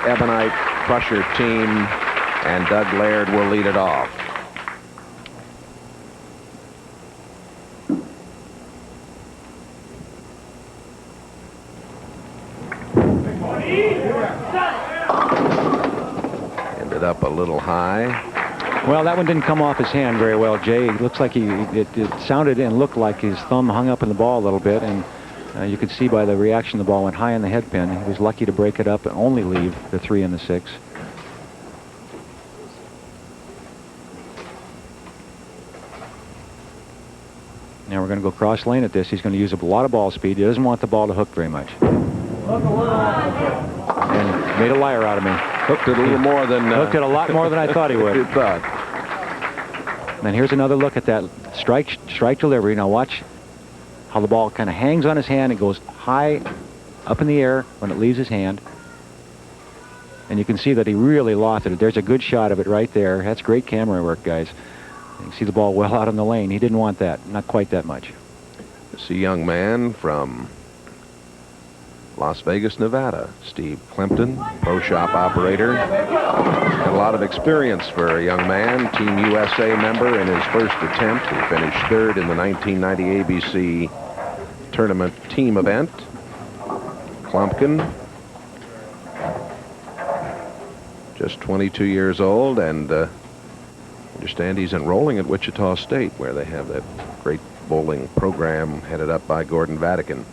Ebonite Crusher team, and Doug Laird will lead it off. Ended up a little high. Well, that one didn't come off his hand very well, Jay. It looks like it sounded and looked like his thumb hung up in the ball a little bit, and you could see by the reaction the ball went high in the head pin. He was lucky to break it up and only leave the 3 and the 6. Now we're going to go cross lane at this. He's going to use a lot of ball speed. He doesn't want the ball to hook very much. And made a liar out of me. Hooked it a little more than... Hooked it a lot more than I thought he would. You thought. And here's another look at that strike delivery. Now watch how the ball kind of hangs on his hand and goes high up in the air when it leaves his hand. And you can see that he really lofted it. There's a good shot of it right there. That's great camera work, guys. You can see the ball well out in the lane. He didn't want that. Not quite that much. It's a young man from Las Vegas, Nevada. Steve Kloempken, pro shop operator. Got a lot of experience for a young man. Team USA member in his first attempt. He finished 3rd in the 1990 ABC tournament team event. Clumpkin, just 22 years old, and I understand he's enrolling at Wichita State, where they have that great bowling program headed up by Gordon Vatican.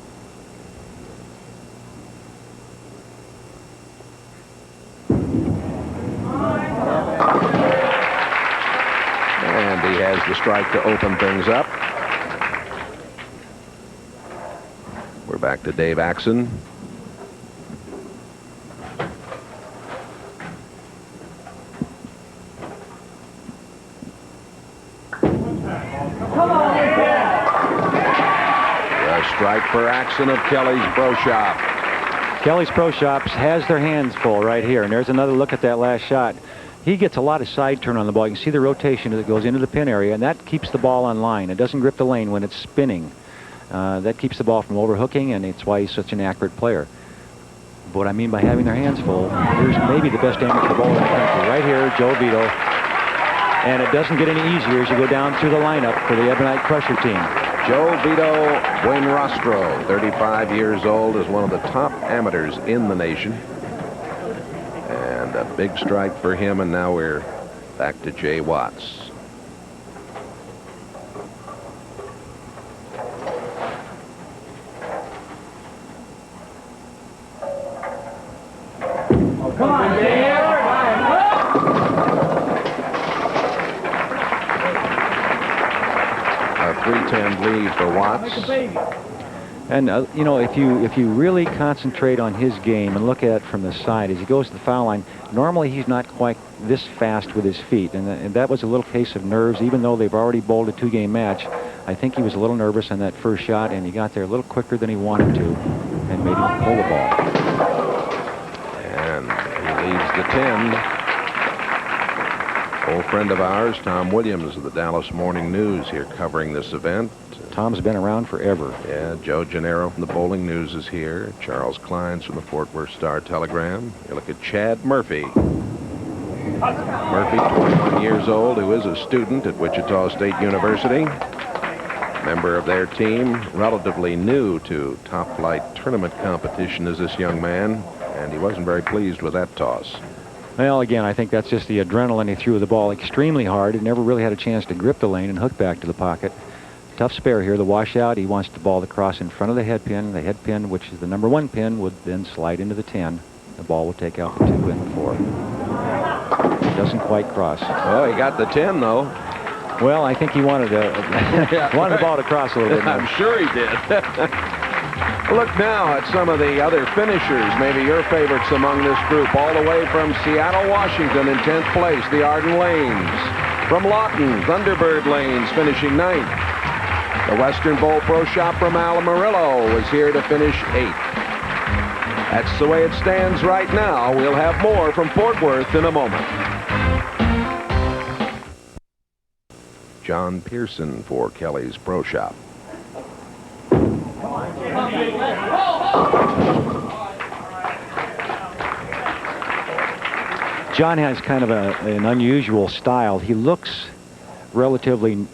And he has the strike to open things up. We're back to Dave Axon. Strike for Axon of Kelley's Pro Shop. Kelley's Pro Shops has their hands full right here, and there's another look at that last shot. He gets a lot of side turn on the ball. You can see the rotation that goes into the pin area, and that keeps the ball on line. It doesn't grip the lane when it's spinning. That keeps the ball from overhooking, and it's why he's such an accurate player. But what I mean by having their hands full, here's maybe the best amateur bowler in the country. Right here, Joe Vito. And it doesn't get any easier as you go down through the lineup for the Ebonite Crusher team. Joe Vito Buenrostro, 35 years old, is one of the top amateurs in the nation. And a big strike for him, and now we're back to Jay Watts. Oh, come on, Jay. A 3-10 lead for Watts. And you know, if you really concentrate on his game and look at it from the side as he goes to the foul line, normally he's not quite this fast with his feet, and that was a little case of nerves. Even though they've already bowled a 2-game match, I think he was a little nervous on that first shot, and he got there a little quicker than he wanted to, and made him pull the ball. And he leads the 10. Old friend of ours, Tom Williams of the Dallas Morning News, here covering this event. Tom's been around forever. Yeah, Joe Gennaro from the Bowling News is here. Charles Kleins from the Fort Worth Star-Telegram. You look at Chad Murphy. Murphy, 21 years old, who is a student at Wichita State University. Member of their team, relatively new to top-flight tournament competition as this young man, and he wasn't very pleased with that toss. Well, again, I think that's just the adrenaline. He threw the ball extremely hard. He never really had a chance to grip the lane and hook back to the pocket. Tough spare here. The washout, he wants the ball to cross in front of the head pin. The head pin, which is the number 1 pin, would then slide into the 10. The ball will take out the 2 and the 4. It doesn't quite cross. Oh, he got the 10, though. Well, I think he wanted wanted the ball to cross a little bit more. I'm sure he did. Look now at some of the other finishers, maybe your favorites among this group. All the way from Seattle, Washington in 10th place, the Arden Lanes. From Lawton, Thunderbird Lanes finishing 9th. The Western Bowl Pro Shop from Amarillo was here to finish 8th. That's the way it stands right now. We'll have more from Fort Worth in a moment. John Pearson for Kelley's Pro Shop. John has kind of an unusual style. He looks relatively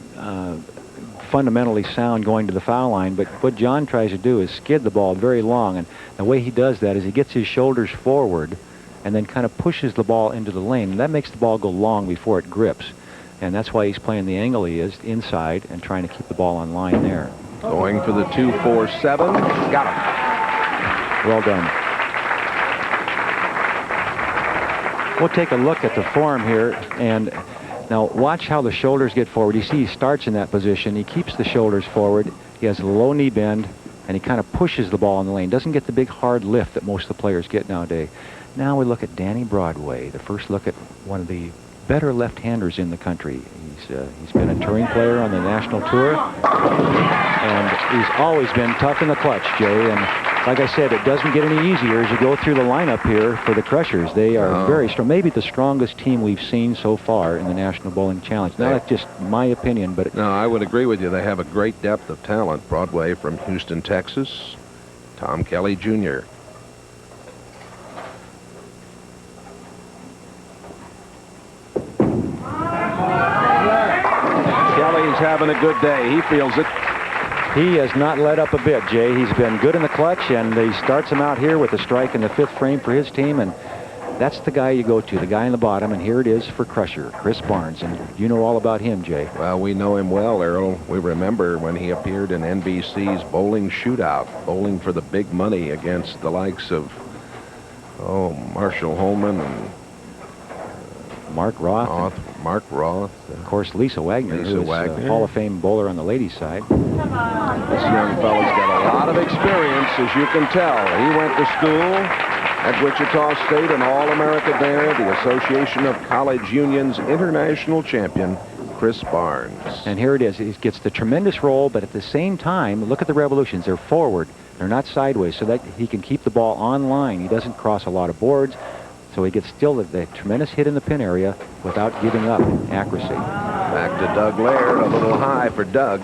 fundamentally sound going to the foul line, but what John tries to do is skid the ball very long, and the way he does that is he gets his shoulders forward and then kind of pushes the ball into the lane, and that makes the ball go long before it grips, and that's why he's playing the angle he is inside and trying to keep the ball on line there. Going for the 2-4-7. Got him. Well done. We'll take a look at the form here, and now watch how the shoulders get forward. You see he starts in that position. He keeps the shoulders forward. He has a low knee bend, and he kind of pushes the ball in the lane. Doesn't get the big hard lift that most of the players get nowadays. Now we look at Danny Broadway, the first look at one of the better left-handers in the country. He's been a touring player on the national tour, and he's always been tough in the clutch, Jay. And like I said, it doesn't get any easier as you go through the lineup here for the Crushers. They are very strong, maybe the strongest team we've seen so far in the National Bowling Challenge. Now, that's just my opinion, but... No, I would agree with you. They have a great depth of talent. Broadway from Houston, Texas. Tom Kelley Jr. Kelly's having a good day. He feels it. He has not let up a bit, Jay. He's been good in the clutch, and he starts him out here with a strike in the 5th frame for his team, and that's the guy you go to, the guy in the bottom, and here it is for Crusher, Chris Barnes, and you know all about him, Jay. Well, we know him well, Earl. We remember when he appeared in NBC's Bowling Shootout, bowling for the big money against the likes of, Marshall Holman and Mark Roth. Mark Roth. Of course, Lisa Wagner, who is a Hall of Fame bowler on the ladies' side. This young fella's got a lot of experience, as you can tell. He went to school at Wichita State, an All-America there, the Association of College Unions international champion, Chris Barnes. And here it is. He gets the tremendous roll, but at the same time, look at the revolutions. They're forward. They're not sideways, so that he can keep the ball on line. He doesn't cross a lot of boards. So he gets still the tremendous hit in the pin area without giving up accuracy. Back to Doug Laird, a little high for Doug.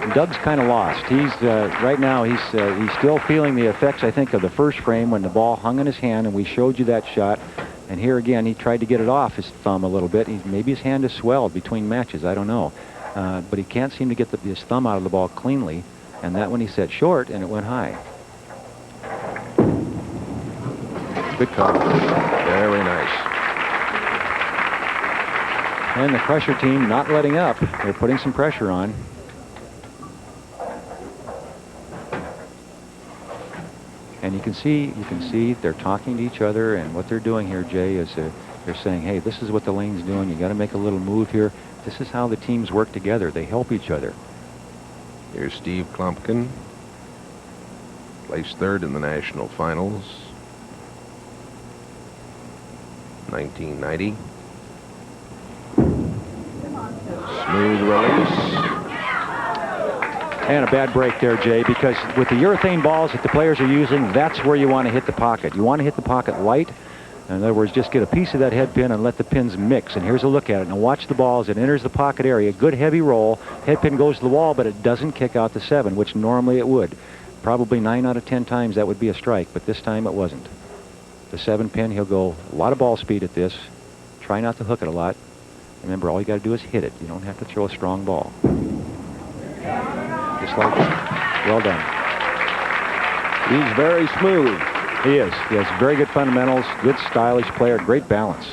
And Doug's kind of lost. He's right now he's still feeling the effects, I think, of the first frame when the ball hung in his hand, and we showed you that shot. And here again, he tried to get it off his thumb a little bit. Maybe his hand is swelled between matches. I don't know, but he can't seem to get his thumb out of the ball cleanly. And that one he set short, and it went high. Good call. Very nice. And the Crusher team not letting up. They're putting some pressure on. And you can see they're talking to each other, and what they're doing here, Jay, is they're saying, hey, this is what the lane's doing. You got to make a little move here. This is how the teams work together. They help each other. Here's Steve Kloempken, placed 3rd in the national finals. 1990. Smooth release. And a bad break there, Jay, because with the urethane balls that the players are using, that's where you want to hit the pocket. You want to hit the pocket light. In other words, just get a piece of that head pin and let the pins mix. And here's a look at it. Now watch the ball as it enters the pocket area. Good heavy roll. Head pin goes to the wall, but it doesn't kick out the 7, which normally it would. Probably 9 out of 10 times that would be a strike, but this time it wasn't. The 7 pin, he'll go a lot of ball speed at this. Try not to hook it a lot. Remember, all you got to do is hit it. You don't have to throw a strong ball. Just like that. Well done. He's very smooth. He is. He has very good fundamentals, good stylish player, great balance.